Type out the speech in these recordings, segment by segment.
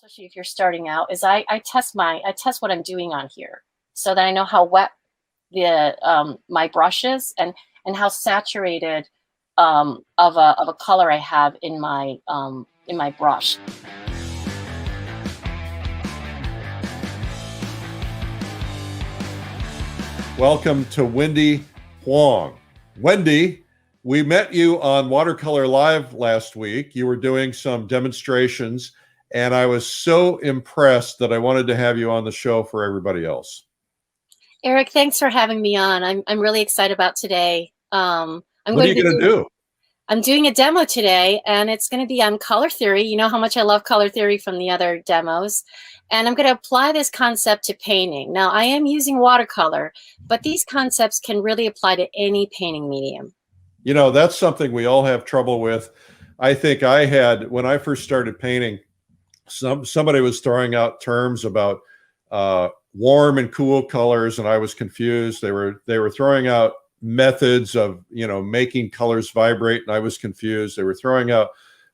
especially if you're starting out, is I test what I'm doing on here so that I know how wet the my brush is and how saturated of a color I have in my brush. Welcome to Wennie Huang. Wendy, we met you on Watercolor Live last week. You were doing some demonstrations, and I was so impressed that I wanted to have you on the show for everybody else. Eric, thanks for having me on. I'm really excited about today. What are you going to do? I'm doing a demo today, and it's going to be on color theory. You know how much I love color theory from the other demos. And I'm going to apply this concept to painting. Now, I am using watercolor, but these concepts can really apply to any painting medium. You know, that's something we all have trouble with. I think I had, when I first started painting, somebody was throwing out terms about warm and cool colors, and I was confused. They were throwing out methods of, you know, making colors vibrate, and I was confused. They were throwing out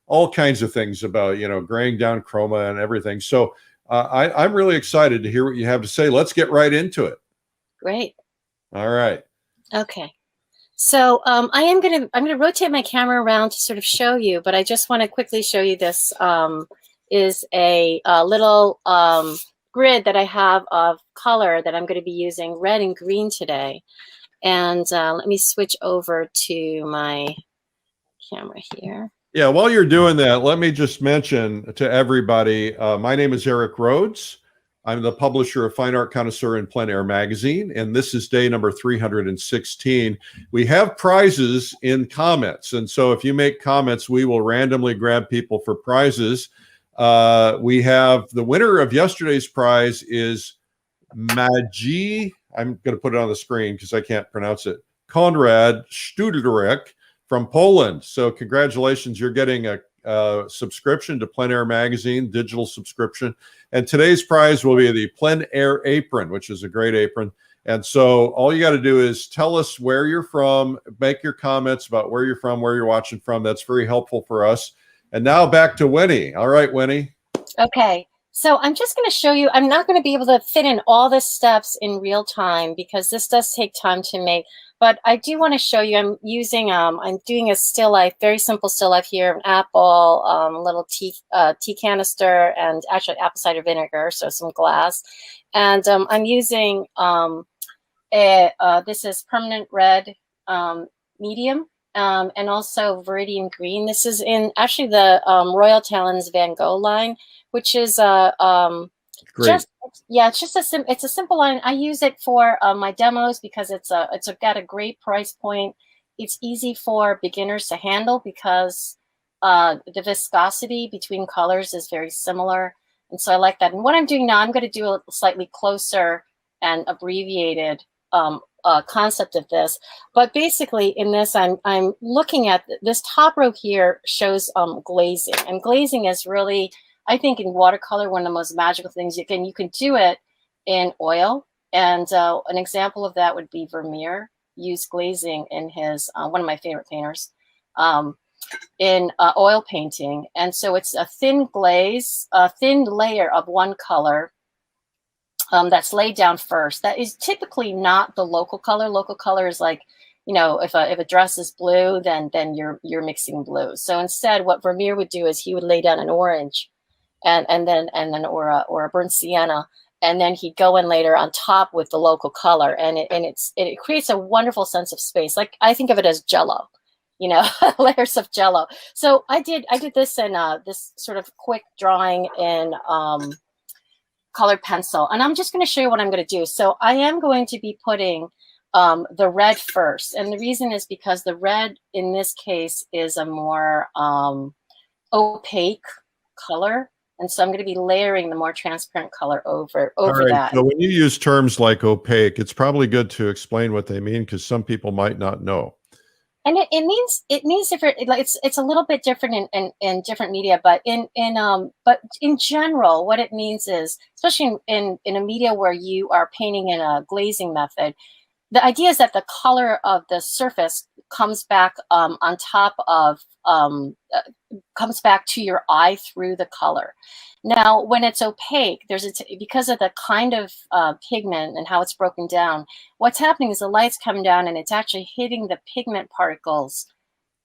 all kinds of things about, you know, graying down chroma and everything. So I'm really excited to hear what you have to say. Let's get right into it. Great. All right. Okay. So I'm gonna rotate my camera around to sort of show you, but I just want to quickly show you this is a little grid that I have of color that I'm going to be using red and green today. And let me switch over to my camera here. Yeah, while you're doing that, let me just mention to everybody, my name is Eric Rhodes. I'm the publisher of Fine Art Connoisseur and Plein Air magazine, and this is day number 316. We have prizes in comments, and so if you make comments, we will randomly grab people for prizes. We have the winner of yesterday's prize is Maji. I'm going to put it on the screen because I can't pronounce it. Konrad Studerek from Poland. So congratulations, you're getting a subscription to Plein Air magazine, digital subscription. And today's prize will be the Plein Air apron, which is a great apron. And so all you got to do is tell us where you're from, make your comments about where you're from, where you're watching from. That's very helpful for us. And now back to Wennie. All right, Wennie. Okay. So I'm just going to show you, I'm not going to be able to fit in all the steps in real time because this does take time to make, but I do want to show you, I'm doing a still life, very simple still life here, an apple, a little tea canister, and actually apple cider vinegar, so some glass. And I'm using, this is permanent red medium. And also Viridian Green. This is in actually the Royal Talons Van Gogh line, which is it's a simple line. I use it for my demos because it's got a great price point. It's easy for beginners to handle because the viscosity between colors is very similar, and so I like that. And what I'm doing now, I'm going to do a slightly closer and abbreviated concept of this, but basically in this I'm looking at this top row here shows glazing, and glazing is really, I think, in watercolor one of the most magical things you can do it in oil, and an example of that would be Vermeer used glazing in his one of my favorite painters in oil painting. And so it's a thin glaze, a thin layer of one color that's laid down first. That is typically not the local color. Local color is like, you know, if a dress is blue, then you're mixing blue. So instead, what Vermeer would do is he would lay down an orange, and then or a burnt sienna, and then he'd go in later on top with the local color, and it creates a wonderful sense of space. Like I think of it as Jello, you know, layers of Jello. So I did this in this sort of quick drawing in colored pencil, and I'm just going to show you what I'm going to do. So I am going to be putting the red first, and the reason is because the red in this case is a more opaque color, and so I'm going to be layering the more transparent color over that. So when you use terms like opaque, it's probably good to explain what they mean because some people might not know. And it means different. It's a little bit different in different media, but in general, what it means is, especially in a media where you are painting in a glazing method, the idea is that the color of the surface comes back on top of comes back to your eye through the color. Now, when it's opaque, because of the kind of pigment and how it's broken down, what's happening is the light's coming down and it's actually hitting the pigment particles,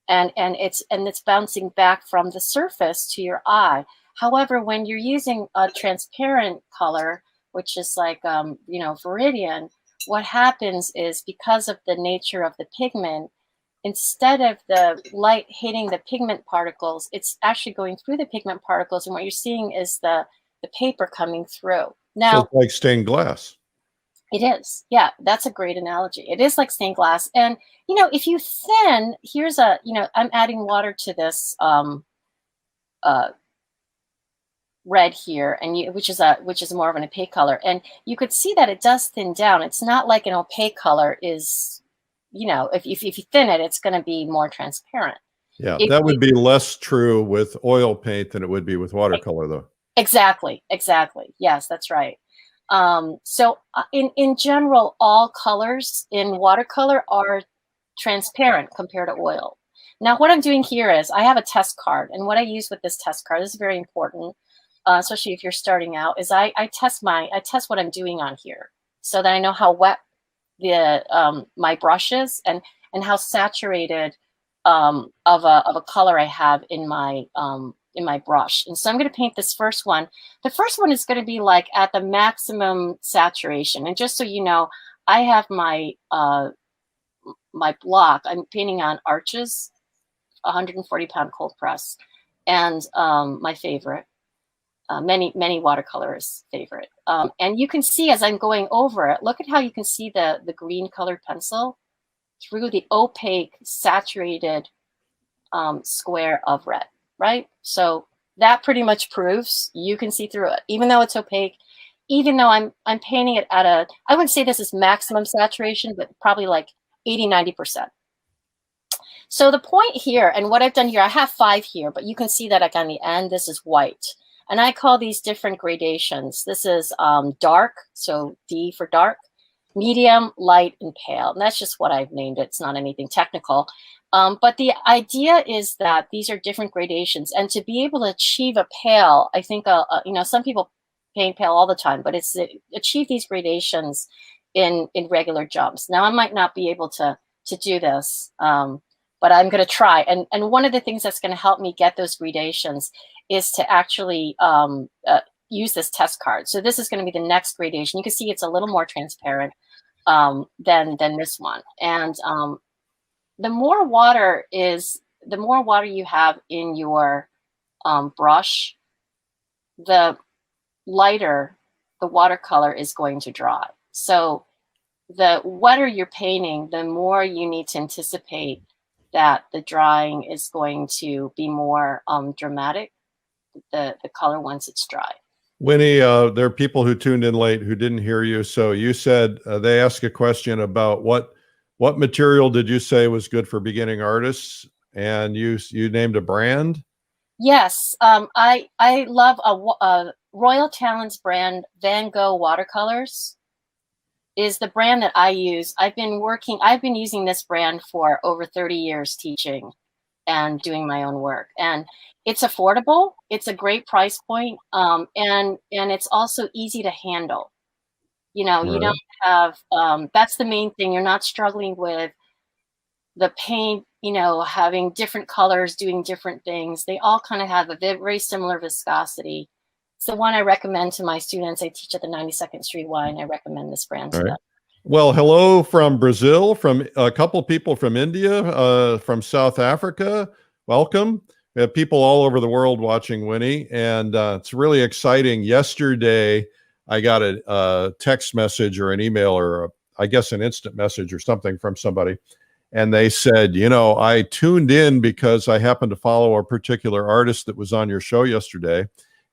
and it's bouncing back from the surface to your eye. However, when you're using a transparent color, which is like you know, Viridian, what happens is, because of the nature of the pigment, instead of the light hitting the pigment particles, it's actually going through the pigment particles, and what you're seeing is the paper coming through. Now, so it's like stained glass. it is. Yeah, that's a great analogy. It is like stained glass. And, you know, if you thin, here's a, you know, I'm adding water to this red here, and which is more of an opaque color. And you could see that it does thin down. It's not like an opaque color is, you know, if you thin it, it's going to be more transparent. Yeah, that would be less true with oil paint than it would be with watercolor, though. Exactly. Yes, that's right. So in general, all colors in watercolor are transparent compared to oil. Now, what I'm doing here is I have a test card, and what I use with this test card, this is very important, especially if you're starting out, is I test what I'm doing on here so that I know how wet the my brush is, and how saturated of a color I have in my brush. And so I'm going to paint this first one. The first one is going to be like at the maximum saturation. And just so you know, I have my my block. I'm painting on Arches, 140-pound cold press, and my favorite, many watercolorists' favorite. And you can see as I'm going over it, look at how you can see the green colored pencil through the opaque, saturated square of red, right? So that pretty much proves you can see through it, even though it's opaque, even though I'm painting it at a, I wouldn't say this is maximum saturation, but probably like 80–90%. So the point here, and what I've done here, I have 5 here, but you can see that like on the end, this is white. And I call these different gradations. This is dark, so D for dark, medium, light, and pale. And that's just what I've named it. It's not anything technical. But the idea is that these are different gradations. And to be able to achieve a pale, I think, you know, some people paint pale all the time, but it's achieve these gradations in regular jumps. Now, I might not be able to do this, but I'm going to try. And one of the things that's going to help me get those gradations is to actually use this test card. So this is going to be the next gradation. You can see it's a little more transparent than this one. And the more water you have in your brush, the lighter the watercolor is going to dry. So the wetter you're painting, the more you need to anticipate that the drying is going to be more dramatic, the color once it's dry. Winnie, there are people who tuned in late who didn't hear you. So you said they asked a question about what material did you say was good for beginning artists, and you named a brand. Yes, I love a Royal Talens brand. Van Gogh watercolors is the brand that I use. I've been using this brand for over 30 years teaching and doing my own work, and it's affordable. It's a great price point, and it's also easy to handle. You know, you don't have, that's the main thing. You're not struggling with the paint, you know, having different colors, doing different things. They all kind of have a very similar viscosity. It's the one I recommend to my students. I teach at the 92nd Street Y, and I recommend this brand to them. Well, hello from Brazil, from a couple people from India, from South Africa. Welcome. We have people all over the world watching Winnie, and it's really exciting. Yesterday, I got a text message or an email, or I guess an instant message or something from somebody. And they said, you know, I tuned in because I happened to follow a particular artist that was on your show yesterday.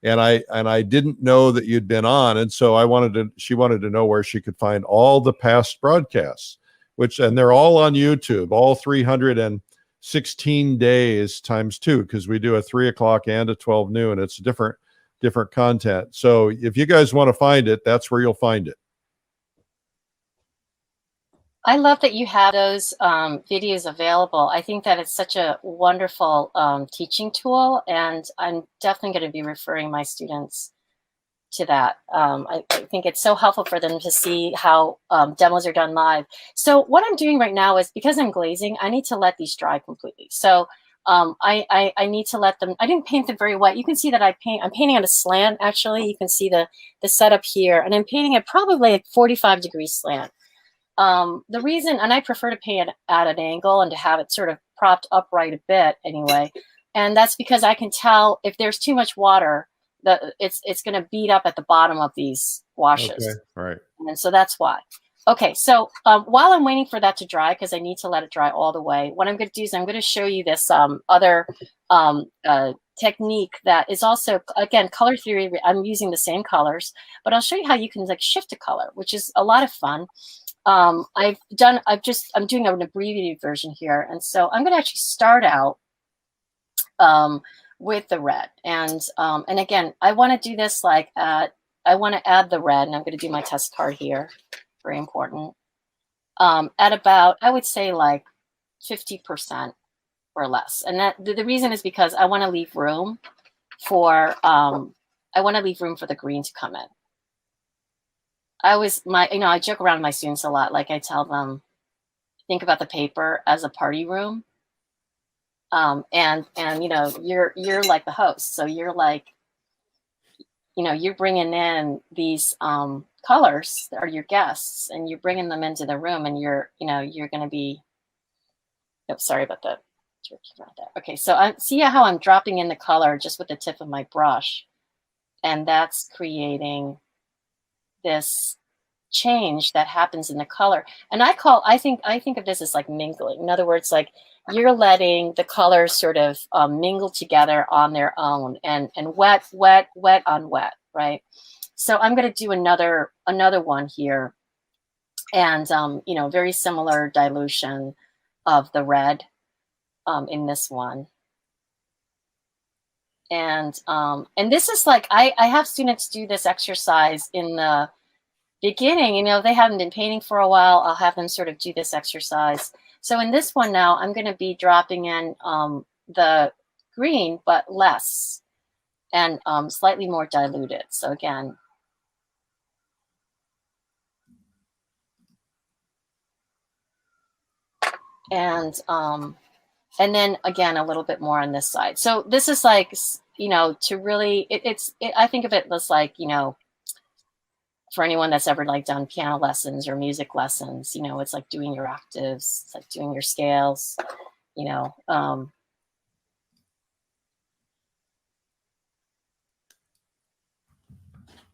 And I didn't know that you'd been on. And so she wanted to know where she could find all the past broadcasts, and they're all on YouTube, all 316 days times 2, because we do a 3 o'clock and a 12 noon. It's different content. So if you guys want to find it, that's where you'll find it. I love that you have those videos available. I think that it's such a wonderful teaching tool, and I'm definitely going to be referring my students to that. I think it's so helpful for them to see how demos are done live. So what I'm doing right now is, because I'm glazing, I need to let these dry completely. So I need to let them, I didn't paint them very wet. You can see that I'm painting on a slant, actually. You can see the setup here, and I'm painting it probably at 45-degree slant. The reason, and I prefer to paint at an angle and to have it sort of propped upright a bit anyway, and that's because I can tell if there's too much water, that it's going to beat up at the bottom of these washes. Okay, all right. And so that's why. Okay, so while I'm waiting for that to dry, because I need to let it dry all the way, what I'm going to do is I'm going to show you this other technique that is also, again, color theory. I'm using the same colors, but I'll show you how you can like shift a color, which is a lot of fun. I'm doing an abbreviated version here. And so I'm going to actually start out with the red. And again, I want to do this like I want to add the red, and I'm going to do my test card here. Very important. At about, I would say like 50% or less. And that the reason is because I want to leave room for, the green to come in. I joke around with my students a lot. Like I tell them, think about the paper as a party room. And you're like the host. So you're like, you're bringing in these colors that are your guests, and you're bringing them into the room, and you're going to be, sorry about that. Okay. So see how I'm dropping in the color just with the tip of my brush, and that's creating this change that happens in the color. And I think of this as like mingling. In other words, like you're letting the colors sort of mingle together on their own, and wet on wet, right? So I'm going to do another one here, and very similar dilution of the red in this one. And this is like, I have students do this exercise in the beginning. They haven't been painting for a while. I'll have them sort of do this exercise. So in this one now, I'm going to be dropping in the green, but less, and slightly more diluted. So again, and then again, a little bit more on this side. So this is like, to really, I think of it as like, for anyone that's ever like done piano lessons or music lessons, it's like doing your octaves, it's like doing your scales,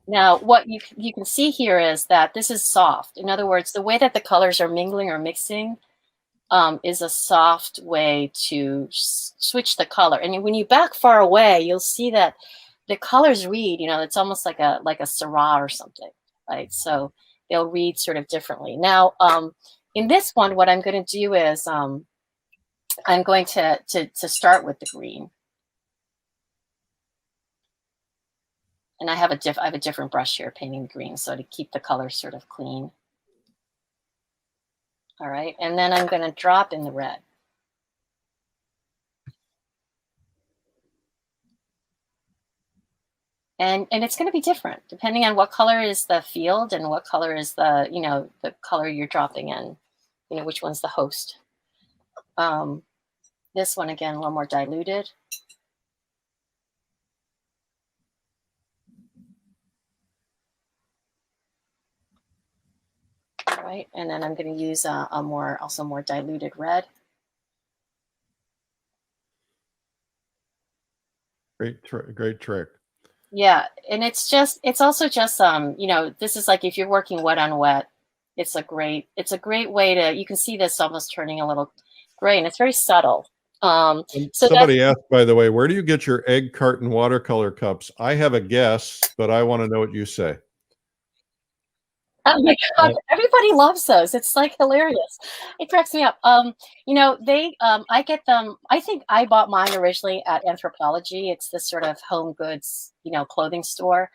Now, what you can see here is that this is soft. In other words, the way that the colors are mingling or mixing is a soft way to switch the color. And when you back far away, you'll see that the colors read, it's almost like a Syrah or something, right? So they'll read sort of differently. Now, in this one, what I'm going to do is I'm going to start with the green. And I have a different brush here painting green, so to keep the color sort of clean. All right, and then I'm going to drop in the red. And it's going to be different depending on what color is the field and what color is the, the color you're dropping in, which one's the host. This one, again, a little more diluted. All right, and then I'm going to use also more diluted red. Great trick. Yeah, and it's also just this is like if you're working wet on wet, it's a great way to, you can see this almost turning a little gray, and it's very subtle. So somebody asked, by the way, where do you get your egg carton watercolor cups? I have a guess, but I want to know what you say. Oh my God, everybody loves those. It's like hilarious. It cracks me up. I get them, I think I bought mine originally at Anthropology. It's this sort of home goods, clothing store.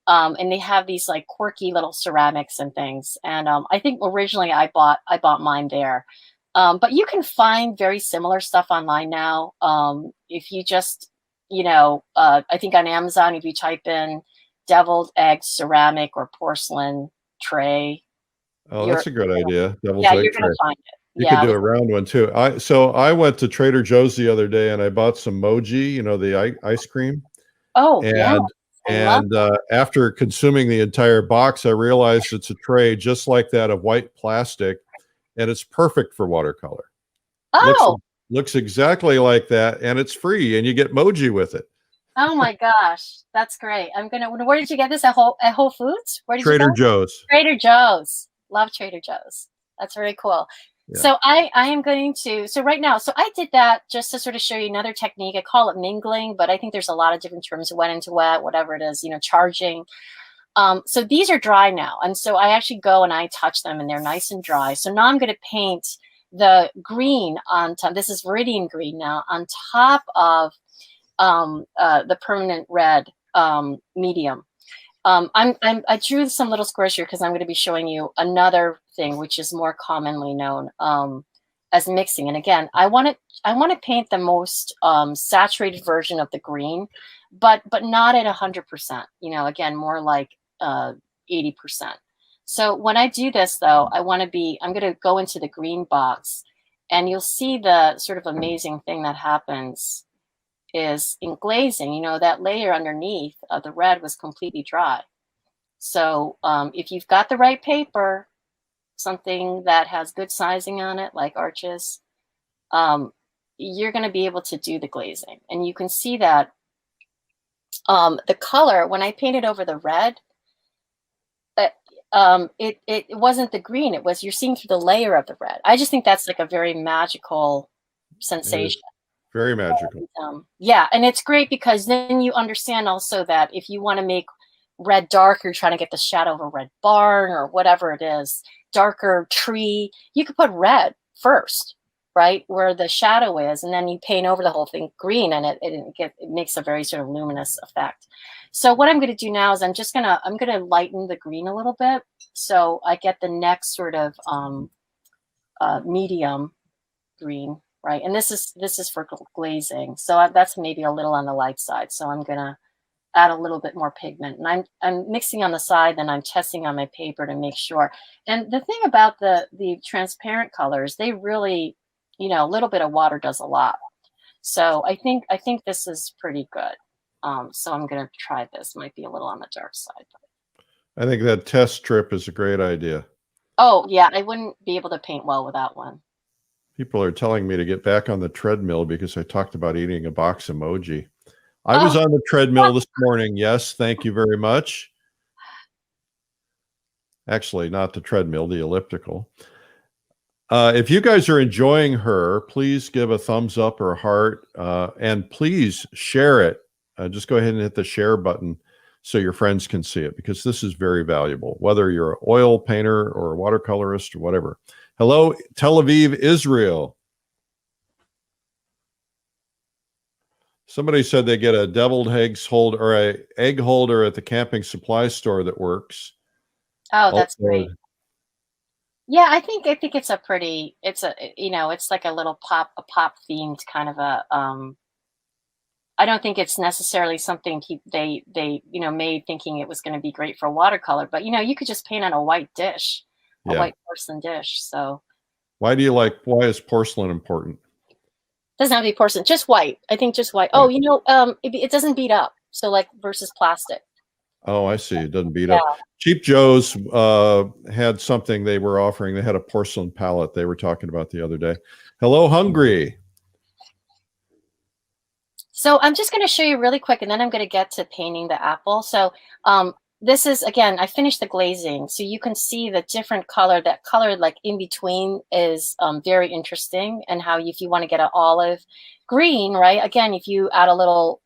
And they have these like quirky little ceramics and things. And I think originally I bought mine there. But you can find very similar stuff online now. If you just, I think on Amazon, if you type in deviled egg ceramic or porcelain tray, Oh, you're, that's a good idea. Devil's yeah, egg you're gonna tray. find it. You could Yeah. do a round one too. I went to Trader Joe's the other day and I bought some moji, the ice cream. Oh, yeah. And I love. after consuming the entire box, I realized it's a tray just like that of white plastic, and it's perfect for watercolor. Looks Oh, looks exactly like that, and it's free, and you get moji with it. oh my gosh, that's great. Where did you get this? At Whole Foods? Where did you Trader go? Joe's. Trader Joe's. Love Trader Joe's. That's very cool. Yeah. So I am going to, so right now, so I did that just to sort of show you another technique. I call it mingling, but I think there's a lot of different terms, wet into wet, whatever it is, charging. So these are dry now. And so I actually go and I touch them and they're nice and dry. So now I'm going to paint the green on top. This is Viridian green now on top of the permanent red medium. I drew some little squares here because I'm going to be showing you another thing which is more commonly known as mixing. And again, I want to paint the most saturated version of the green, but not at 100%. Again, more like 80%. So when I do this, though, I'm going to go into the green box, and you'll see the sort of amazing thing that happens is in glazing, that layer underneath of the red was completely dry. So if you've got the right paper, something that has good sizing on it, like Arches, you're going to be able to do the glazing. And you can see that the color, when I painted over the red, it wasn't the green. It was, you're seeing through the layer of the red. I just think that's like a very magical sensation. Very magical. Yeah, and it's great because then you understand also that if you want to make red dark, you're trying to get the shadow of a red barn or whatever it is, darker tree, you could put red first, right, where the shadow is, and then you paint over the whole thing green, and it makes a very sort of luminous effect. So what I'm going to do now is I'm going to lighten the green a little bit, so I get the next sort of medium green. Right, and this is for glazing, so that's maybe a little on the light side. So I'm gonna add a little bit more pigment, and I'm mixing on the side, then I'm testing on my paper to make sure. And the thing about the transparent colors, they really, a little bit of water does a lot. So I think this is pretty good. So I'm gonna try this. Might be a little on the dark side. I think that test strip is a great idea. Oh yeah, I wouldn't be able to paint well without one. People are telling me to get back on the treadmill because I talked about eating a box of moji. I was on the treadmill this morning. Yes, thank you very much. Actually, not the treadmill, the elliptical. If you guys are enjoying her, please give a thumbs up or a heart, and please share it. Just go ahead and hit the share button so your friends can see it, because this is very valuable, whether you're an oil painter or a watercolorist or whatever. Hello, Tel Aviv, Israel. Somebody said they get a deviled eggs holder or a egg holder at the camping supply store that works. Oh, that's great. Yeah, I think it's a pretty, it's like a little pop themed kind of a, I don't think it's necessarily something they made thinking it was going to be great for watercolor, but you could just paint on a white dish, a white porcelain dish. So why is porcelain important? Doesn't have to be porcelain, just white. I think just white. Oh, it doesn't beat up. So like versus plastic. Oh, I see. It doesn't beat up. Cheap Joe's had something they were offering. They had a porcelain palette they were talking about the other day. Hello, Hungry. So I'm just going to show you really quick, and then I'm going to get to painting the apple. So this is, again, I finished the glazing. So you can see the different color. That color like in between is very interesting. And how if you want to get an olive green, right? Again, if you add a little,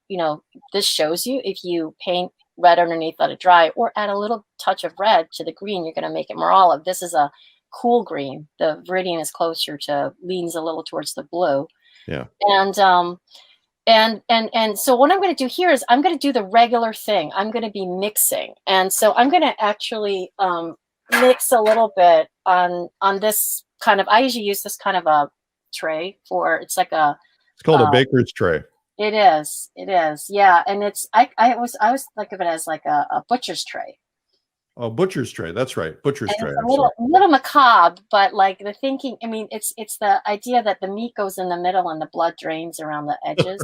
this shows you if you paint red underneath, let it dry, or add a little touch of red to the green, you're going to make it more olive. This is a cool green. The Viridian is closer to, leans a little towards the blue. Yeah. And And so what I'm going to do here is I'm going to do the regular thing. I'm going to be mixing. And so I'm going to actually mix a little bit on this kind of, I usually use this kind of a tray for, it's like a, it's called a baker's tray. It is. Yeah. And it's, I always think of it as like a butcher's tray. Oh, butcher's tray. That's right. Butcher's tray. It's a little macabre, but like the thinking, I mean, it's the idea that the meat goes in the middle and the blood drains around the edges.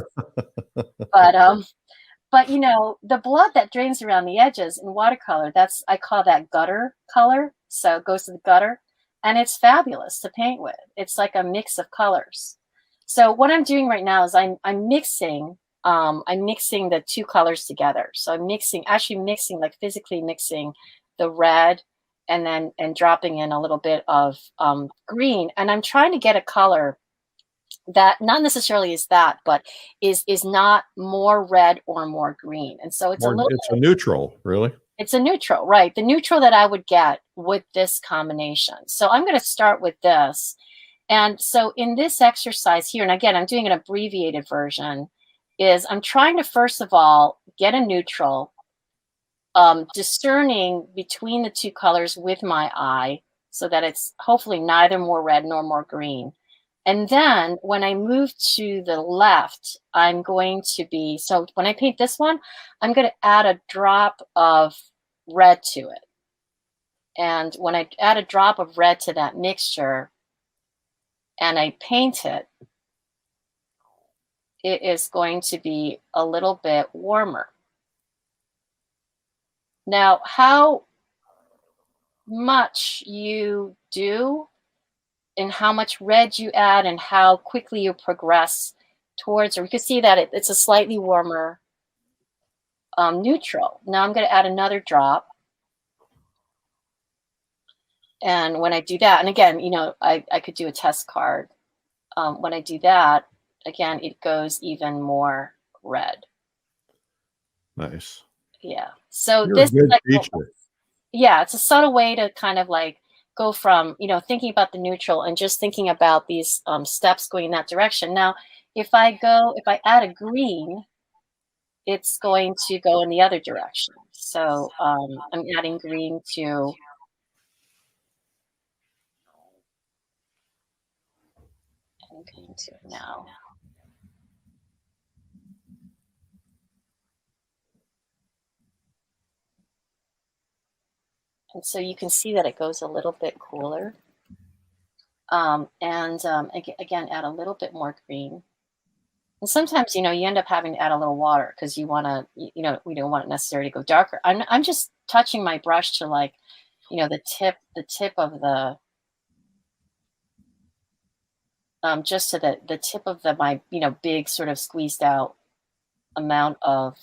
But you know, the blood that drains around the edges in watercolor, I call that gutter color. So it goes to the gutter, and it's fabulous to paint with. It's like a mix of colors. So what I'm doing right now is I'm mixing the two colors together. So I'm actually mixing, like physically mixing the red and dropping in a little bit of green. And I'm trying to get a color that not necessarily is that, but is not more red or more green. And so it's a neutral, really. It's a neutral, right? The neutral that I would get with this combination. So I'm going to start with this. And so in this exercise here, and again, I'm doing an abbreviated version, is I'm trying to, first of all, get a neutral, discerning between the two colors with my eye so that it's hopefully neither more red nor more green. And then when I move to the left, I'm going to be, so when I paint this one, I'm going to add a drop of red to it. And when I add a drop of red to that mixture and I paint it, it is going to be a little bit warmer. Now, how much you do and how much red you add and how quickly you progress towards, or you can see that it's a slightly warmer neutral. Now I'm going to add another drop. And when I do that, and again, you know, I could do a test card. When I do that, again, it goes even more red. Nice. Yeah. So You're this is like, yeah, it's a subtle way to kind of like go from, you know, thinking about the neutral and just thinking about these steps going in that direction. Now, if I add a green, it's going to go in the other direction. So I'm adding green to, I'm going to now. And so you can see that it goes a little bit cooler. Again, add a little bit more green. And sometimes, you know, you end up having to add a little water because you want to, you know, we don't want it necessarily to go darker. I'm just touching my brush to, like, you know, the tip of the, just to the tip of my, you know, big sort of squeezed out amount of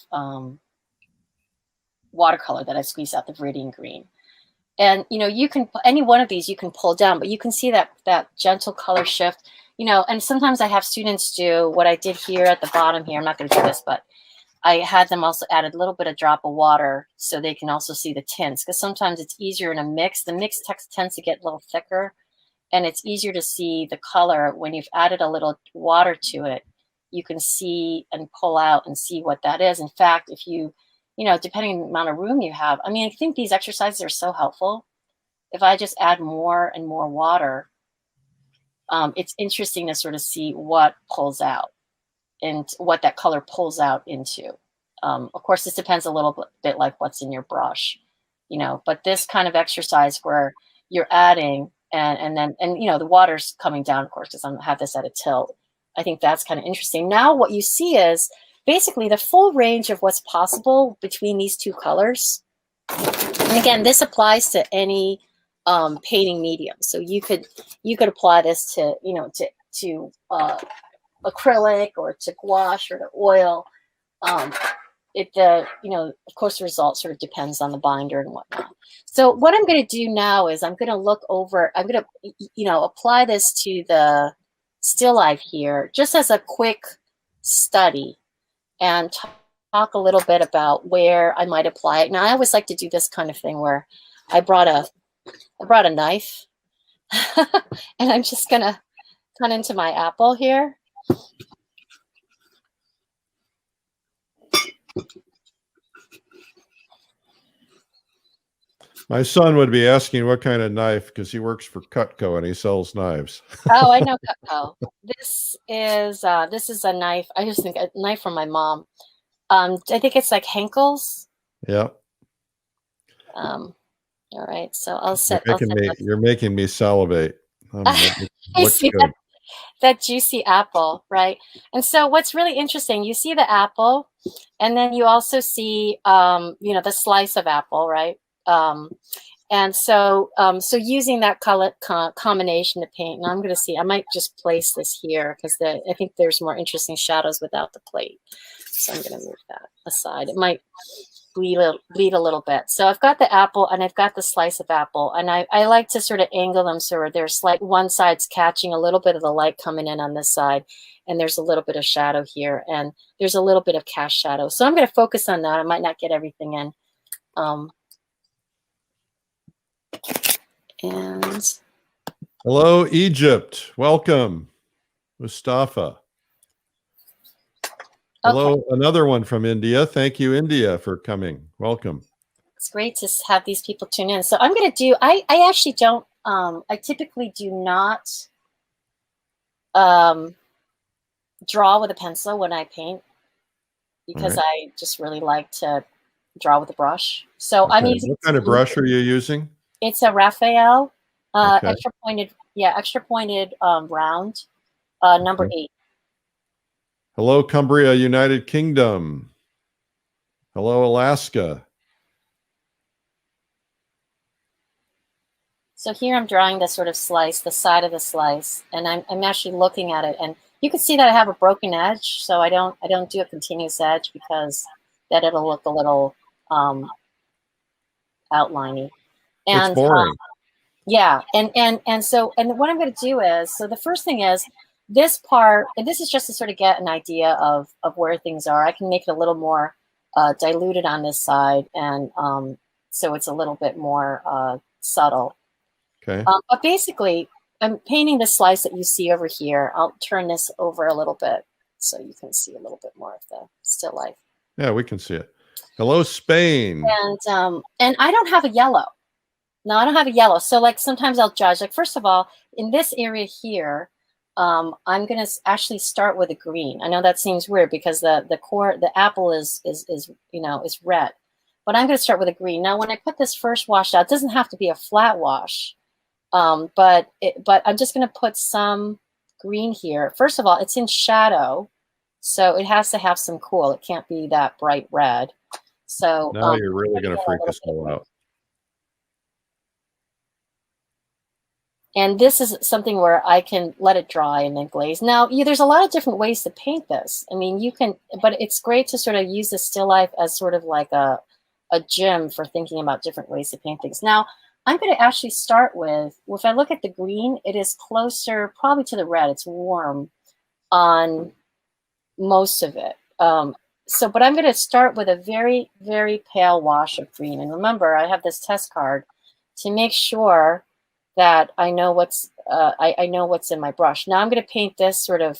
watercolor that I squeezed out, the Viridian green. And, you know, you can, any one of these you can pull down, but you can see that gentle color shift, you know, and sometimes I have students do what I did here at the bottom here. I'm not going to do this, but I had them also add a little bit of drop of water so they can also see the tints, because sometimes it's easier in a mix. The mix text tends to get a little thicker and it's easier to see the color when you've added a little water to it. You can see and pull out and see what that is. In fact, if you know, depending on the amount of room you have. I mean, I think these exercises are so helpful. If I just add more and more water, it's interesting to sort of see what pulls out and what that color pulls out into. Of course, this depends a little bit like what's in your brush, you know, but this kind of exercise where you're adding and then, you know, the water's coming down, of course, because I have this at a tilt. I think that's kind of interesting. Now what you see is basically the full range of what's possible between these two colors. And again, this applies to any painting medium. So you could apply this to, you know, to acrylic or to gouache or to oil. You know, of course, the result sort of depends on the binder and whatnot. So what I'm going to do now is I'm going to look over, I'm going to, you know, apply this to the still life here, just as a quick study, and talk a little bit about where I might apply it. Now, I always like to do this kind of thing where I brought a knife and I'm just going to cut into my apple here. My son would be asking what kind of knife, because he works for Cutco and he sells knives. Oh, I know Cutco. This is a knife. I just think a knife from my mom. I think it's like Henkel's. Yeah. All right, so I'll You're set. making me salivate. I Looks see good. that juicy apple, right? And so what's really interesting, you see the apple, and then you also see, the slice of apple, right? And so, so using that color combination to paint, and I'm going to see, I might just place this here because I think there's more interesting shadows without the plate. So I'm going to move that aside. It might bleed a little bit. So I've got the apple and I've got the slice of apple, and I like to sort of angle them so there's like one side's catching a little bit of the light coming in on this side, and there's a little bit of shadow here, and there's a little bit of cast shadow. So I'm going to focus on that. I might not get everything in. And hello, Egypt. Welcome, Mustafa. Hello, okay. Another one from India. Thank you, India, for coming. Welcome. It's great to have these people tune in. So I'm going to do, I actually don't, I typically do not draw with a pencil when I paint, because I just really like to draw with a brush. So I'm using. What kind of brush are you using? It's a Raphael, extra pointed round, number 8. Hello, Cumbria, United Kingdom. Hello, Alaska. So here I'm drawing the sort of slice, the side of the slice, and I'm actually looking at it, and you can see that I have a broken edge, so I don't do a continuous edge because that it'll look a little outliney. And it's boring. Yeah, and what I'm going to do is, so the first thing is this part, and this is just to sort of get an idea of where things are. I can make it a little more diluted on this side, and so it's a little bit more subtle. Okay. But basically, I'm painting the slice that you see over here. I'll turn this over a little bit so you can see a little bit more of the still life. Yeah, we can see it. Hello, Spain. And I don't have a yellow. No, I don't have a yellow. So like sometimes I'll judge, like, first of all, in this area here, I'm going to actually start with a green. I know that seems weird because the apple is red, but I'm going to start with a green. Now, when I put this first wash out, it doesn't have to be a flat wash, but I'm just going to put some green here. First of all, it's in shadow, so it has to have some cool. It can't be that bright red. So now you're really going to freak us all out. And this is something where I can let it dry and then glaze. Now, there's a lot of different ways to paint this. I mean, you can, but it's great to sort of use the still life as sort of like a gym for thinking about different ways to paint things. Now, I'm going to actually start with, if I look at the green, it is closer probably to the red. It's warm on most of it. But I'm going to start with a very, very pale wash of green. And remember, I have this test card to make sure that I know what's I know what's in my brush. Now I'm going to paint this sort of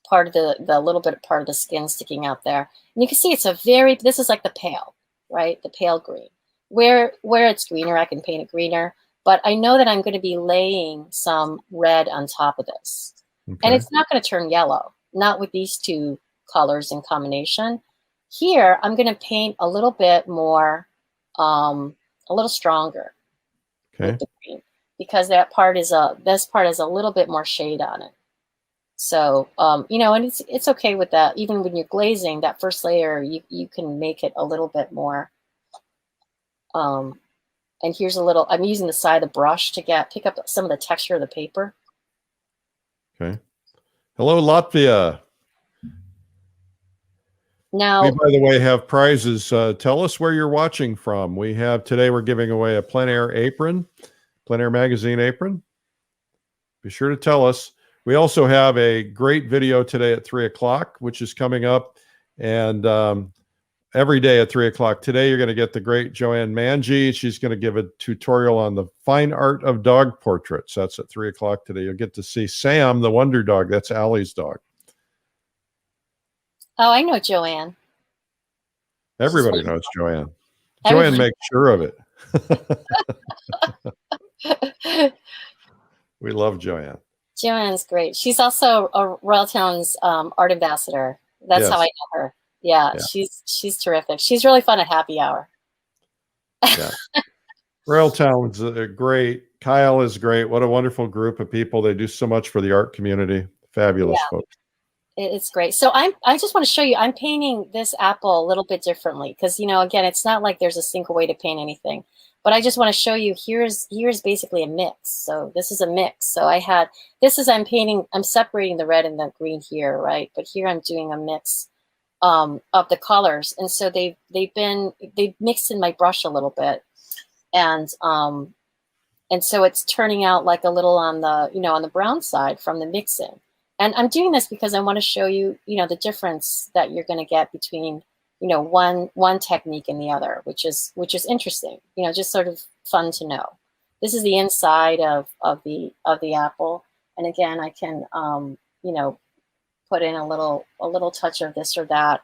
part of the little bit of part of the skin sticking out there. And you can see it's this is like the pale, right? The pale green. Where it's greener, I can paint it greener. But I know that I'm going to be laying some red on top of this. Okay. And it's not going to turn yellow, not with these two colors in combination. Here, I'm going to paint a little bit more, a little stronger. Okay. With the green, because this part is a little bit more shade on it. So and it's okay with that. Even when you're glazing that first layer, you can make it a little bit more. And here's a little. I'm using the side of the brush to pick up some of the texture of the paper. Okay. Hello, Latvia. Now, we, by the way, have prizes. Tell us where you're watching from. Today we're giving away a plein air apron, plein air magazine apron. Be sure to tell us. We also have a great video today at 3 o'clock, which is coming up. And every day at 3 o'clock. Today you're going to get the great Joanne Manji. She's going to give a tutorial on the fine art of dog portraits. That's at 3 o'clock today. You'll get to see Sam, the wonder dog. That's Allie's dog. Oh, I know Joanne. She's Everybody knows Joanne. Joanne everybody. makes sure of it. We love Joanne. Joanne's great. She's also a Royal Talons art ambassador. That's how I Yes. know her. Yeah, Yeah. she's terrific. She's really fun at happy hour. Yeah. Royal Talon's great. Kyle is great. What a wonderful group of people. They do so much for the art community. Fabulous Yeah, folks. it's great. So I just want to show you, I'm painting this apple a little bit differently because, you know, again, it's not like there's a single way to paint anything, but I just want to show you here's basically a mix. So this is a mix. So I'm separating the red and the green here, right? But here I'm doing a mix of the colors. And so they've mixed in my brush a little bit. And so it's turning out like a little on the, you know, on the brown side from the mixing. And I'm doing this because I want to show you, you know, the difference that you're going to get between, you know, one technique and the other, which is interesting, you know, just sort of fun to know. This is the inside of the apple. And again, I can, you know, put in a little touch of this or that,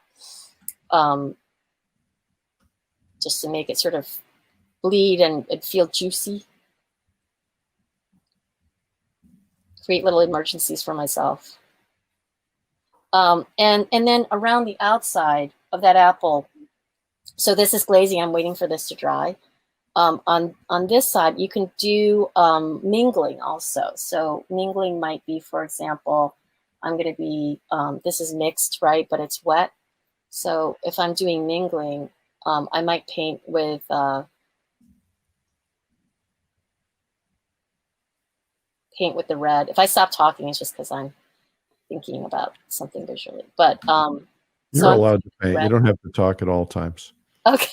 just to make it sort of bleed and feel juicy. Create little emergencies for myself. And then around the outside of that apple, so this is glazing. I'm waiting for this to dry. On this side, you can do mingling also. So mingling might be, for example, I'm going to be, this is mixed, right? But it's wet. So if I'm doing mingling, I might paint with the red. If I stop talking, it's just because I'm thinking about something visually. But You're so allowed to paint. red. You don't have to talk at all times. Okay.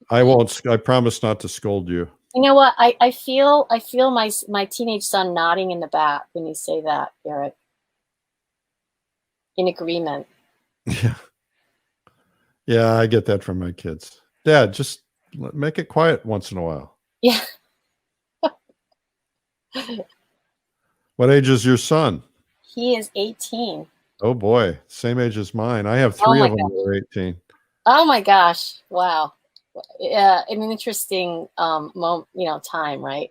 I won't. I promise not to scold you. You know what? I feel my teenage son nodding in the back when you say that, Eric. In agreement. Yeah. Yeah, I get that from my kids. Dad, just make it quiet once in a while. Yeah. What age is your son? He is 18. Oh boy, same age as mine. I have three of them that are 18. Oh my gosh! Wow. Yeah, an interesting moment, you know, time, right?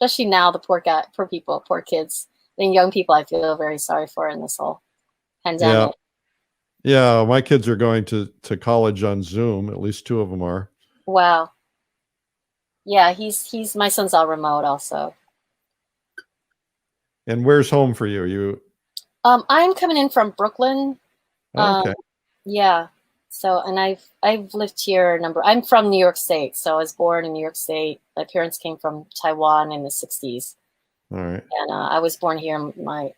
Especially now, the poor people, poor kids, and young people. I feel very sorry for in this whole pandemic. Yeah, my kids are going to college on Zoom. At least two of them are. Wow. Yeah, he's my son's all remote also. And where's home for you? I'm coming in from Brooklyn. Okay. Yeah. So, and I've lived here I'm from New York State. So I was born in New York State. My parents came from Taiwan in the 60s. All right. And I was born here. My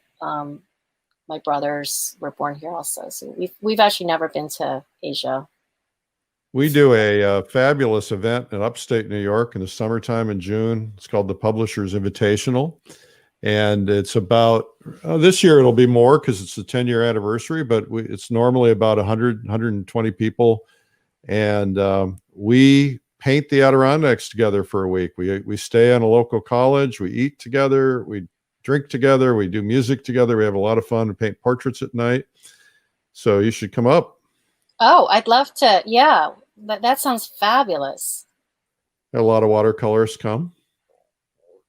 brothers were born here also. So we've actually never been to Asia. We do a fabulous event in upstate New York in the summertime in June. It's called the Publishers Invitational. And it's about, this year it'll be more because it's the 10-year anniversary, but it's normally about 100, 120 people. And we paint the Adirondacks together for a week. We stay on a local college. We eat together. We drink together. We do music together. We have a lot of fun. We paint portraits at night. So you should come up. Oh, I'd love to. Yeah, that sounds fabulous. A lot of watercolorists come.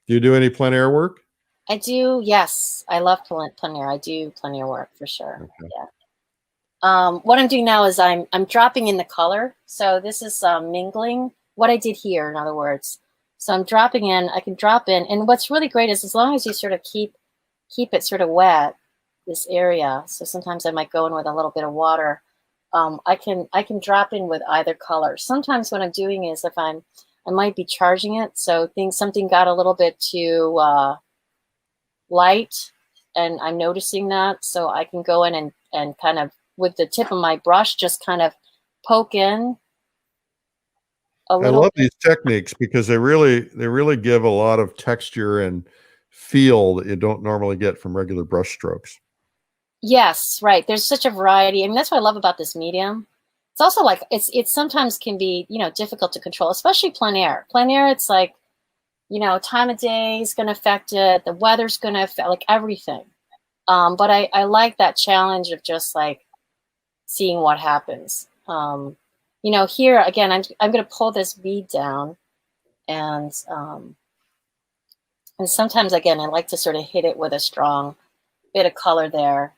Do you do any plein air work? I do. Yes, I love plein air. I do plein air work for sure. Okay. Yeah. What I'm doing now is I'm dropping in the color. So this is mingling. What I did here, in other words. So I'm dropping in. I can drop in, and what's really great is as long as you sort of keep it sort of wet, this area. So sometimes I might go in with a little bit of water. I can drop in with either color. Sometimes what I'm doing is I might be charging it. So something got a little bit too light, and I'm noticing that. So I can go in and kind of with the tip of my brush, just kind of poke in a little. I love these techniques because they really give a lot of texture and feel that you don't normally get from regular brush strokes. Yes, right. There's such a variety. I mean, that's what I love about this medium. It's also like it sometimes can be, you know, difficult to control, especially plein air. Plein air, it's like, you know, time of day is going to affect it. The weather's going to affect like everything. But I like that challenge of just like seeing what happens. You know, here again, I'm going to pull this bead down, and sometimes again, I like to sort of hit it with a strong bit of color there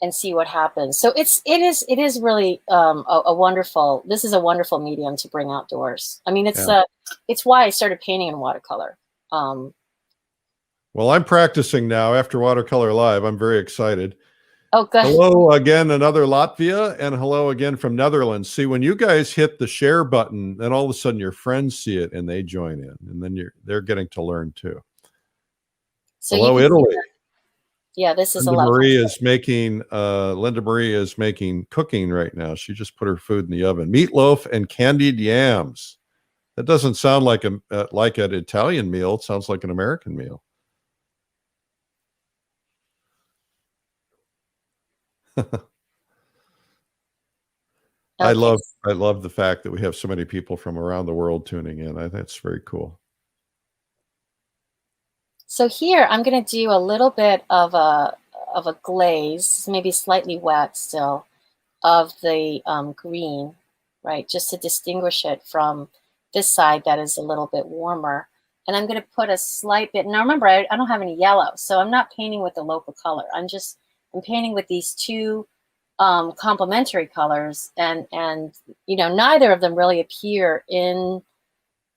and see what happens. So it is really a wonderful. This is a wonderful medium to bring outdoors. I mean, it's why I started painting in watercolor. Well, I'm practicing now after Watercolor Live. I'm very excited. Oh, good. Hello again, another Latvia, and hello again from Netherlands. See, when you guys hit the share button, then all of a sudden your friends see it and they join in, and then they're getting to learn too. So hello, Italy. Yeah, this is Linda a lot. Marie is making Linda Marie is making cooking right now. She just put her food in the oven. Meatloaf and candied yams. That doesn't sound like an Italian meal. It sounds like an American meal. Okay. I love the fact that we have so many people from around the world tuning in. I think that's very cool. So here I'm going to do a little bit of a glaze, maybe slightly wet still, of the green, right? Just to distinguish it from this side that is a little bit warmer. And I'm going to put a slight bit. Now remember, I don't have any yellow, so I'm not painting with the local color. I'm painting with these two complementary colors, and you know, neither of them really appear in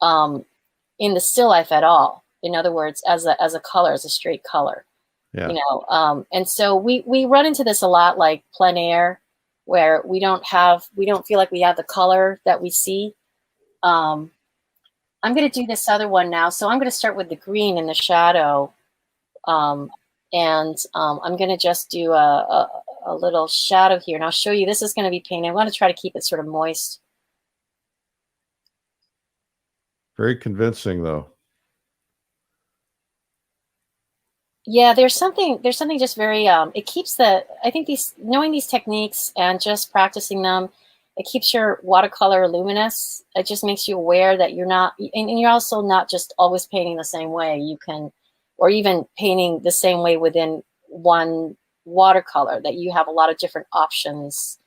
the still life at all. In other words, as a color, as a straight color. Yeah. You know, and so we run into this a lot, like plein air, where we don't feel like we have the color that we see. I'm going to do this other one now. So I'm going to start with the green in the shadow. I'm going to just do a little shadow here. And I'll show you, this is going to be painted. I want to try to keep it sort of moist. Very convincing, though. Yeah, there's something just very, it keeps I think knowing these techniques and just practicing them, it keeps your watercolor luminous. It just makes you aware that you're not, and you're also not just always painting the same way. You can, or even painting the same way within one watercolor, that you have a lot of different options.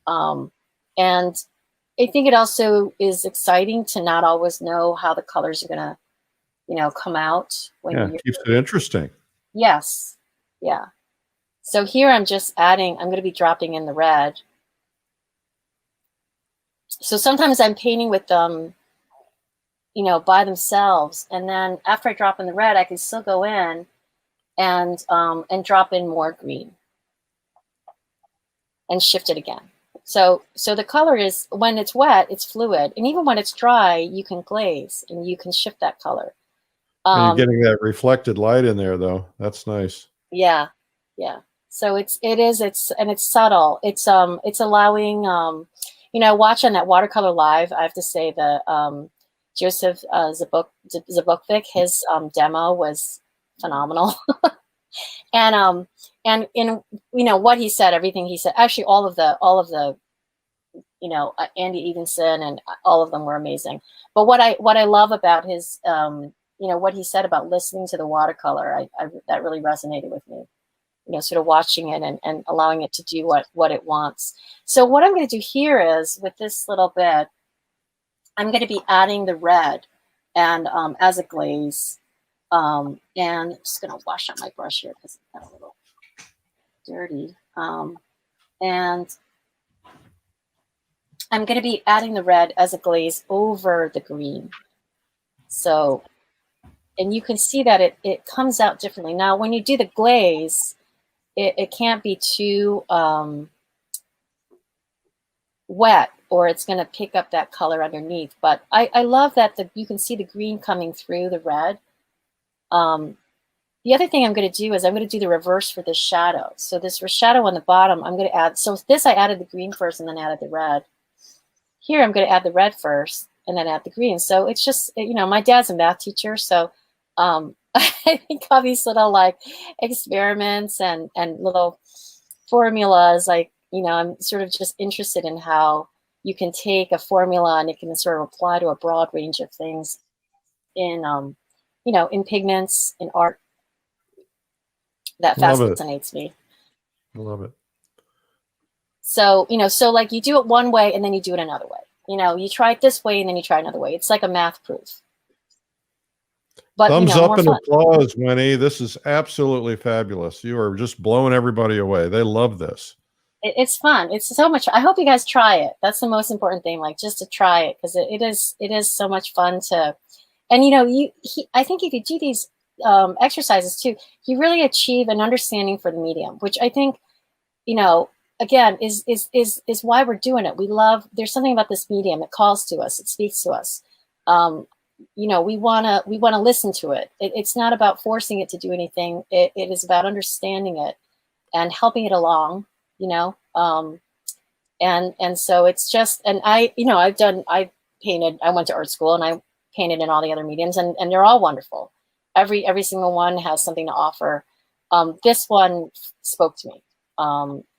And I think it also is exciting to not always know how the colors are going to, you know, come out. It keeps it interesting. Yes. Yeah. So here I'm just adding, I'm going to be dropping in the red. So sometimes I'm painting with them, you know, by themselves. And then after I drop in the red, I can still go in and drop in more green and shift it again. So the color is, when it's wet, it's fluid. And even when it's dry, you can glaze and you can shift that color. You're getting that reflected light in there, though. That's nice. Yeah, yeah. So it's subtle. It's allowing, you know, watching that Watercolor Live. I have to say the Joseph Zabukvik, his demo was phenomenal. And in, you know, what he said, everything he said, actually all of the you know, Andy Evenson and all of them were amazing. But what I love about his you know, what he said about listening to the watercolor, that really resonated with me. You know, sort of watching it and allowing it to do what it wants. So what I'm going to do here is, with this little bit, I'm going to be adding the red and as a glaze. And I'm just going to wash out my brush here because it's got a little dirty. And I'm going to be adding the red as a glaze over the green. So, and you can see that it comes out differently. Now, when you do the glaze, it can't be too wet, or it's going to pick up that color underneath. But I love that you can see the green coming through the red. The other thing I'm going to do is I'm going to do the reverse for this shadow. So this shadow on the bottom, I'm going to add, so this I added the green first and then added the red. Here I'm going to add the red first and then add the green. So it's just, you know, my dad's a math teacher, so I think all these little like experiments and little formulas, like, you know, I'm sort of just interested in how you can take a formula and it can sort of apply to a broad range of things in, you know, in pigments, in art. That fascinates me. I love it. So, so like you do it one way and then you do it another way. You try it this way and then you try another way. It's like a math proof. But, Thumbs up more and fun. applause, Winnie. This is absolutely fabulous. You are just blowing everybody away. They love this. It's fun. It's so much. I hope you guys try it. That's the most important thing, like just to try it, because it is so much fun to, and I think if you do these exercises too, you really achieve an understanding for the medium, which I think, again, is why we're doing it. There's something about this medium. It calls to us. It speaks to us. We wanna listen to it. It's not about forcing it to do anything. It is about understanding it and helping it along. And so it's just, and I painted. I went to art school and I painted in all the other mediums, and they're all wonderful. Every single one has something to offer. This one spoke to me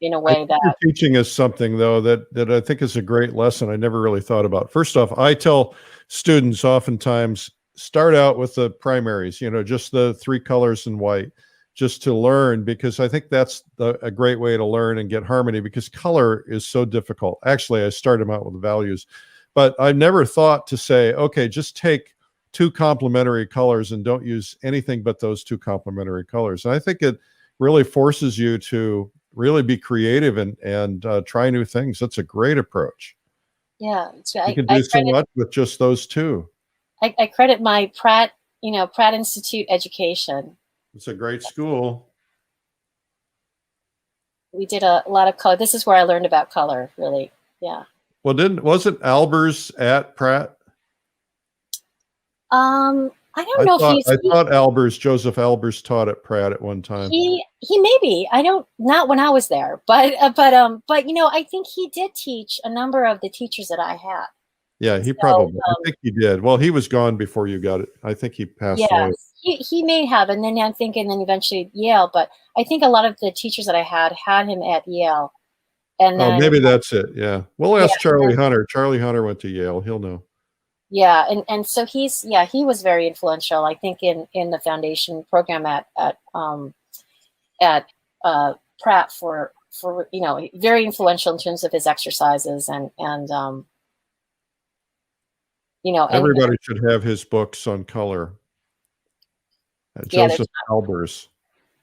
in a way that you're teaching us something though that I think is a great lesson I never really thought about. First off, I tell students oftentimes start out with the primaries, just the 3 colors in white, just to learn, because I think that's a great way to learn and get harmony, because color is so difficult. Actually, I start them out with the values, but I've never thought to say, okay, just take 2 complementary colors and don't use anything but those 2 complementary colors. And I think it really forces you to really be creative and try new things. That's a great approach. Yeah, You can do so much with just those 2. I credit my Pratt Institute education. It's a great school. We did a lot of color. This is where I learned about color, really. Yeah. Well, wasn't Albers at Pratt? I don't know if I thought Joseph Albers taught at Pratt at one time. He maybe, not when I was there, but I think he did teach a number of the teachers that I had. Yeah, he probably. I think he did. Well, he was gone before you got it. I think he passed away. He may have, and then I'm thinking, then eventually Yale. But I think a lot of the teachers that I had him at Yale. And then, maybe that's it. Yeah, we'll ask Charlie Hunter. Charlie Hunter went to Yale. He'll know. Yeah, and so he was very influential, I think, in the foundation program at Pratt for very influential in terms of his exercises and everybody should have his books on color. Joseph Albers.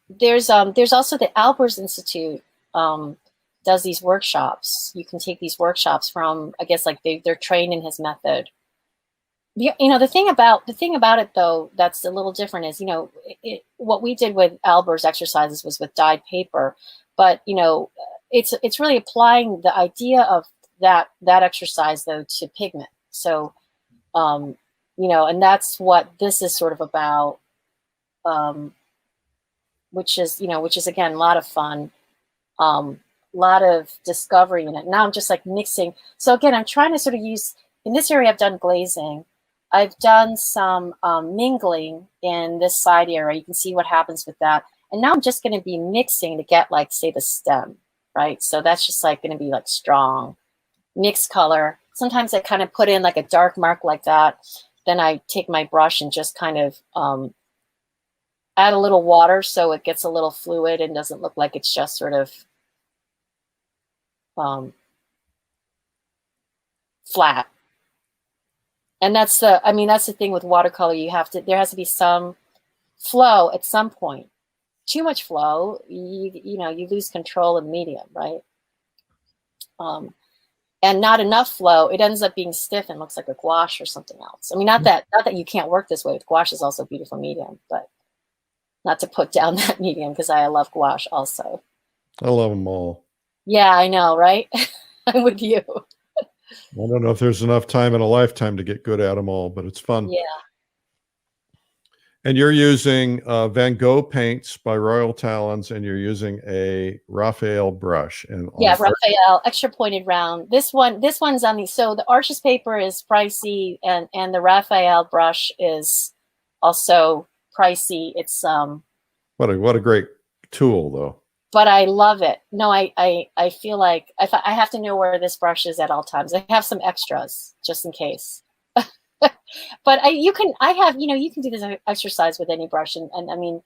There's also the Albers Institute does these workshops. You can take these workshops from, I guess, like they're trained in his method. The thing about it though that's a little different is what we did with Albers exercises was with dyed paper, but it's really applying the idea of that exercise though to pigment. So and that's what this is sort of about, which is again a lot of fun, lot of discovery in it. Now I'm just like mixing. So again, I'm trying to sort of use, in this area I've done glazing. I've done some mingling in this side area. You can see what happens with that. And now I'm just going to be mixing to get, like, say, the stem, right? So that's just like going to be like strong mixed color. Sometimes I kind of put in like a dark mark like that. Then I take my brush and just kind of add a little water so it gets a little fluid and doesn't look like it's just sort of flat. And that's the thing with watercolor. There has to be some flow at some point. Too much flow, you lose control of the medium, right? And not enough flow, it ends up being stiff and looks like a gouache or something else. I mean, not that you can't work this way. Gouache is also a beautiful medium, but not to put down that medium, because I love gouache also. I love them all. Yeah, I know, right? I'm with you. I don't know if there's enough time in a lifetime to get good at them all, but it's fun. Yeah. And you're using Van Gogh paints by Royal Talons, and you're using a Raphael brush. And Raphael, extra pointed round. This one's on the, so the Arches paper is pricey, and the Raphael brush is also pricey. It's what a great tool though. But I love it. No, I feel like I have to know where this brush is at all times. I have some extras just in case. But you can do this exercise with any brush, and I mean,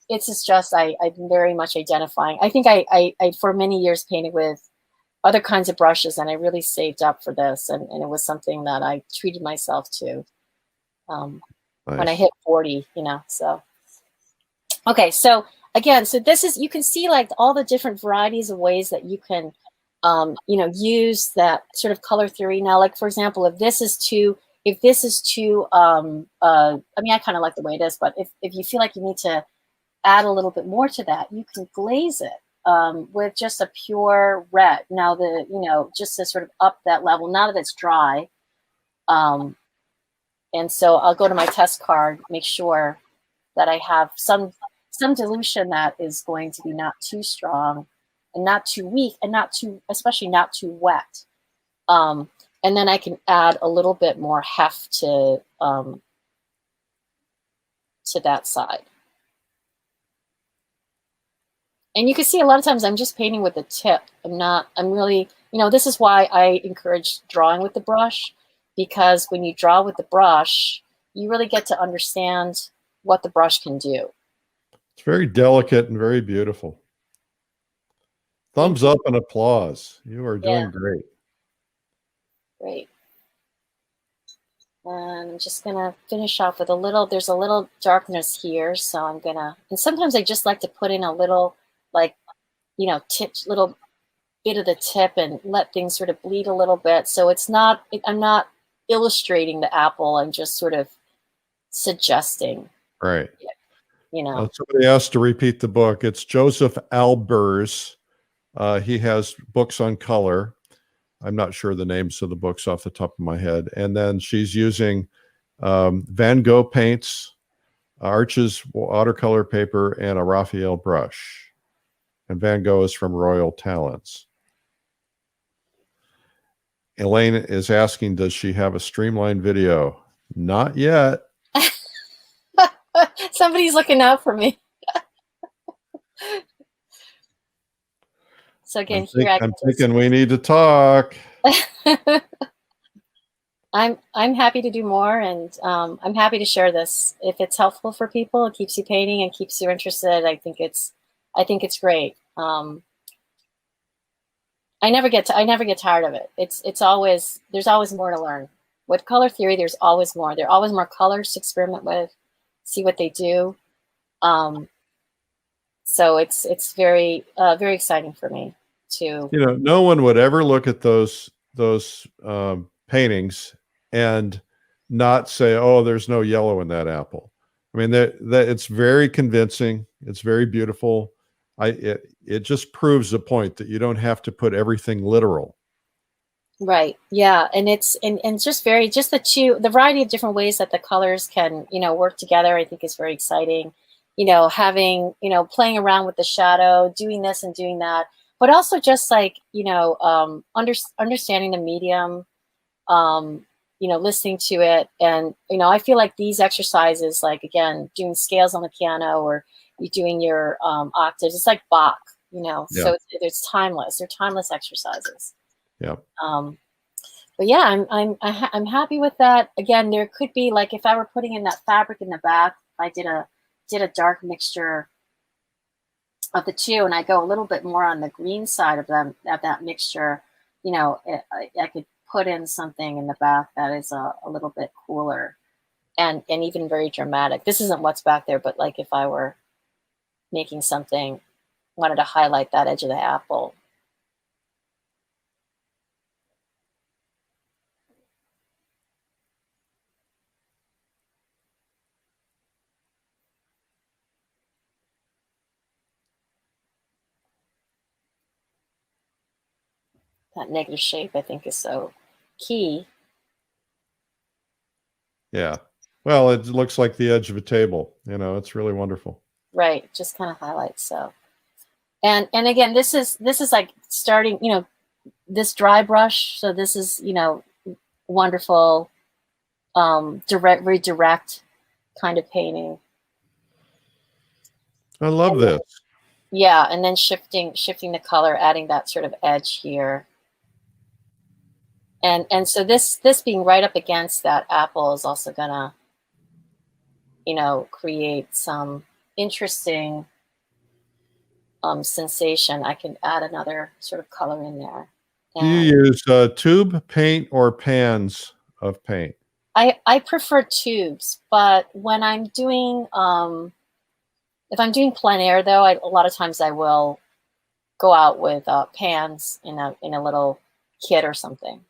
it's just I'm very much identifying. I think I for many years painted with other kinds of brushes, and I really saved up for this, and it was something that I treated myself to when I Nice. hit 40, you know. So okay, so again, so this is, you can see like all the different varieties of ways that you can you know, use that sort of color theory. Now, like for example, if this is too I mean, I kind of like the way it is, but if you feel like you need to add a little bit more to that, you can glaze it with just a pure red. Now you know, just to sort of up that level, now that it's dry. Um, and so I'll go to my test card, make sure that I have some dilution that is going to be not too strong and not too weak and not too, especially not too wet. Um, and then I can add a little bit more heft to that side. And you can see a lot of times I'm just painting with the tip. I'm really, you know, this is why I encourage drawing with the brush, because when you draw with the brush, you really get to understand what the brush can do. It's very delicate and very beautiful. Thank Thumbs you. up and applause. You are Yeah, doing great. great. And I'm just gonna finish off with a little, there's a little darkness here, so I'm gonna, and sometimes I just like to put in a little, like, you know, little bit of the tip and let things sort of bleed a little bit. So it's not, I'm not illustrating the apple, I'm just sort of suggesting, Right. you know. Somebody asked to repeat the book. It's Joseph Albers. He has books on color. I'm not sure the names of the books off the top of my head. And then she's using Van Gogh paints, Arches watercolor paper, and a Raphael brush. And Van Gogh is from Royal Talents. Elaine is asking, does she have a streamlined video? Not yet. Somebody's looking out for me. So again, here I I'm can thinking we need to talk. just I'm happy to do more, and I'm happy to share this. If it's helpful for people, it keeps you painting and keeps you interested. I think it's great. I never get tired of it. It's always, there's always more to learn. With color theory, there's always more. There are always more colors to experiment with, see what they do. So it's very very exciting for me to. You know, no one would ever look at those paintings and not say, "Oh, there's no yellow in that apple." I mean, that it's very convincing. It's very beautiful. It just proves the point that you don't have to put everything literal. Right. Yeah. And and just very, just the variety of different ways that the colors can, you know, work together, I think is very exciting. You know, having, you know, playing around with the shadow, doing this and doing that, but also just like, you know, understanding the medium, you know, listening to it. And, you know, I feel like these exercises, like, again, doing scales on the piano, or you doing your octaves, it's like Bach, you know, Yeah. so it's timeless. They're timeless exercises. Yeah. But yeah, I'm happy with that. Again, there could be, like, if I were putting in that fabric in the back, if I did a dark mixture of the two, and I go a little bit more on the green side of that mixture, you know, I could put in something in the back that is a little bit cooler and even very dramatic. This isn't what's back there, but like if I were making something, wanted to highlight that edge of the apple. That negative shape, I think, is so key. Yeah. Well, it looks like the edge of a table. You know, it's really wonderful. Right, just kind of highlights. So, and again, this is like starting, you know, this dry brush. So this is, you know, wonderful, very direct kind of painting. I love this. Yeah, and then shifting the color, adding that sort of edge here. And so this being right up against that apple is also gonna, you know, create some interesting sensation. I can add another sort of color in there. Do you use tube paint or pans of paint? I prefer tubes, but when I'm doing if I'm doing plein air though, a lot of times I will go out with pans in a little kit or something.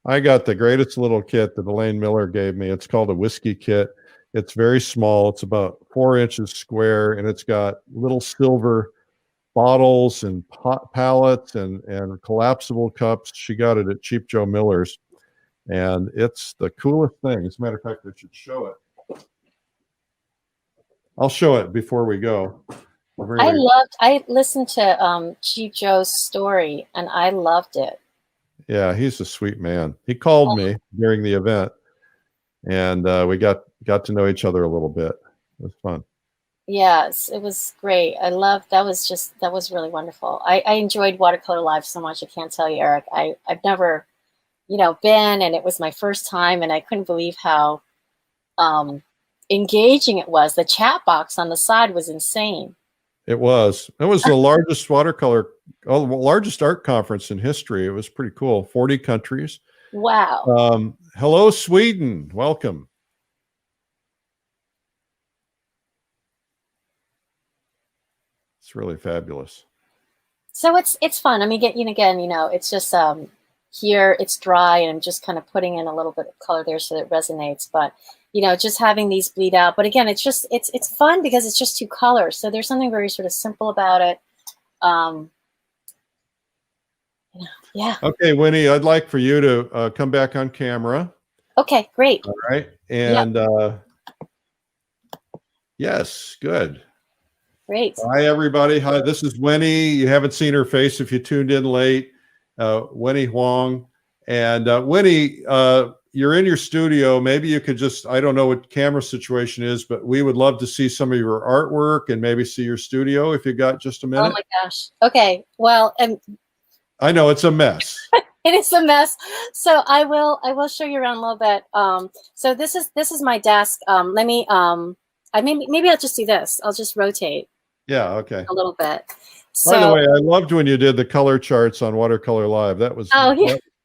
I got the greatest little kit that Elaine Miller gave me. It's called a whiskey kit. It's very small. It's about 4 inches square, and it's got little silver bottles and pallets and collapsible cups. She got it at Cheap Joe Miller's, and it's the coolest thing. As a matter of fact, I should show it. I'll show it before we go. I listened to Cheap Joe's story, and I loved it. Yeah, he's a sweet man. He called me during the event, and we got to know each other a little bit. It was fun. Yes, it was great. I loved that was really wonderful. I enjoyed Watercolor Live so much. I can't tell you, Eric. I've never, been, and it was my first time, and I couldn't believe how engaging it was. The chat box on the side was insane. It was the largest largest art conference in history. It was pretty cool. 40 countries. Wow. Hello, Sweden. Welcome. It's really fabulous. So it's fun. I mean, again, it's just here it's dry, and I'm just kind of putting in a little bit of color there so that it resonates. But just having these bleed out. But again, it's fun because it's just two colors. So there's something very sort of simple about it. Yeah. Okay, Winnie, I'd like for you to come back on camera. Okay, great. All right. And yes, good. Great. Hi, everybody. Hi, this is Wennie. You haven't seen her face if you tuned in late. Wennie Huang. And Winnie, you're in your studio. Maybe you could just, I don't know what camera situation is, but we would love to see some of your artwork and maybe see your studio if you got just a minute. Oh my gosh. Okay. Well, I know it's a mess. It is a mess. So I will show you around a little bit. So this is my desk. Let me maybe I'll just do this. I'll just rotate. Yeah, okay. A little bit. So, by the way, I loved when you did the color charts on Watercolor Live. That was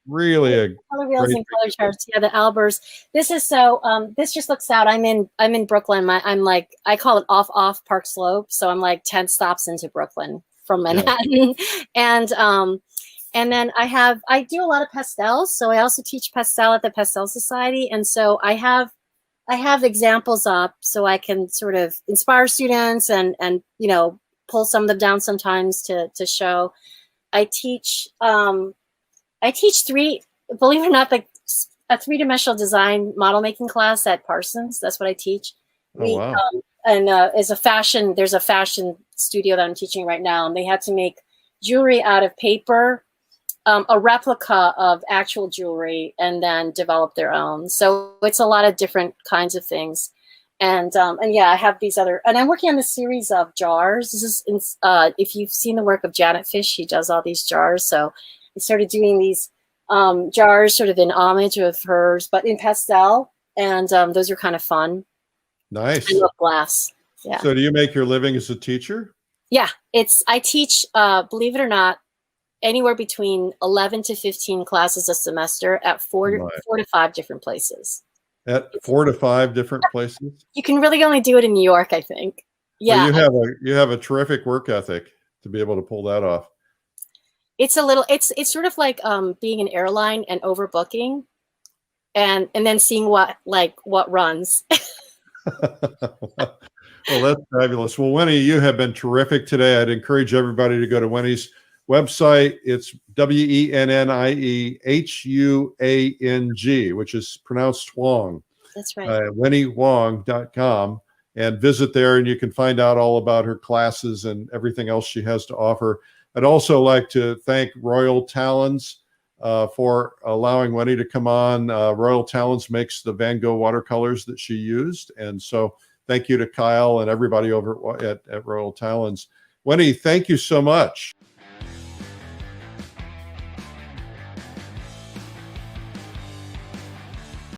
really a color wheels and color charts. Yeah, the Albers. This is so this just looks out. I'm in Brooklyn. I'm like, I call it off Park Slope. So I'm like 10 stops into Brooklyn from Manhattan. Yeah. And then I do a lot of pastels. So I also teach pastel at the Pastel Society. And so I have examples up so I can sort of inspire students and pull some of them down sometimes to show. I teach believe it or not, a 3-dimensional design model making class at Parsons. That's what I teach. Oh, wow. There's a fashion studio that I'm teaching right now, and they had to make jewelry out of paper, a replica of actual jewelry, and then develop their own. So it's a lot of different kinds of things. And yeah, I have these other, and I'm working on a series of jars. This is, if you've seen the work of Janet Fish, she does all these jars. So I started doing these jars sort of in homage of hers, but in pastel. And those are kind of fun. Nice. I love glass. Yeah. So do you make your living as a teacher? Yeah, I teach, believe it or not, anywhere between 11 to 15 classes a semester at 4 to 5 different places. At 4 to 5 different places? You can really only do it in New York, I think. Yeah. Well, you have a terrific work ethic to be able to pull that off. It's it's sort of like being an airline and overbooking and then seeing what runs. Well, that's fabulous. Well, Wennie, you have been terrific today. I'd encourage everybody to go to Wennie's website. It's WennieHuang, which is pronounced Huang. That's right. WennieHuang.com, and visit there, and you can find out all about her classes and everything else she has to offer. I'd also like to thank Royal Talons for allowing Wennie to come on. Royal Talons makes the Van Gogh watercolors that she used. And so thank you to Kyle and everybody over at Royal Talons. Wennie, thank you so much.